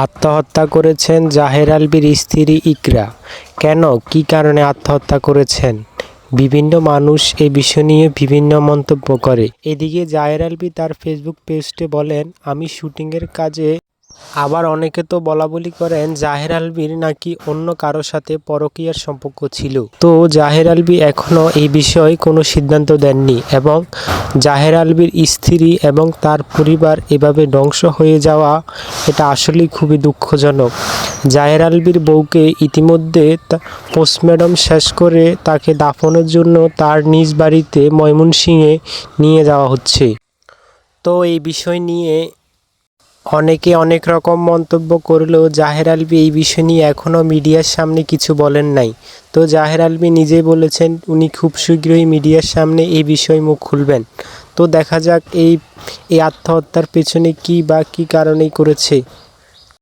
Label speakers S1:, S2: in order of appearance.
S1: আত্মহত্যা করেছেন জাহের আলভীর স্ত্রী ইকরা। কেন, কী কারণে আত্মহত্যা করেছেন? বিভিন্ন মানুষ এ বিষয় নিয়ে বিভিন্ন মন্তব্য করে। এদিকে জাহের আলভী তার ফেসবুক পোস্টে বলেন, আমি শুটিংয়ের কাজে। আবার অনেকে তো বলাবলি করেন জাহের আলভীর নাকি অন্য কারো সাথে পরকীয়ার সম্পর্ক ছিল। তো জাহের আলভী এখনও এই বিষয়ে কোনো সিদ্ধান্ত দেননি এবং জাহের আলভীর স্ত্রী এবং তার পরিবার এভাবে ধ্বংস হয়ে যাওয়া, এটা আসলেই খুবই দুঃখজনক। জাহের আলভীর বউকে ইতিমধ্যে পোস্টমর্টম শেষ করে তাকে দাফনের জন্য তার নিজ বাড়িতে ময়মনসিংহে নিয়ে যাওয়া হচ্ছে। তো এই বিষয় নিয়ে অনেকে অনেক রকম মন্তব্য করলেও জাহের আলভী এই বিষয় নিয়ে এখনও মিডিয়ার সামনে কিছু বলেন নাই। তো জাহের আলভী নিজেই বলেছেন উনি খুব শীঘ্রই মিডিয়ার সামনে এই বিষয়ে মুখ খুলবেন। তো দেখা যাক এই আত্মহত্যার পেছনে কী কারণেই করেছে।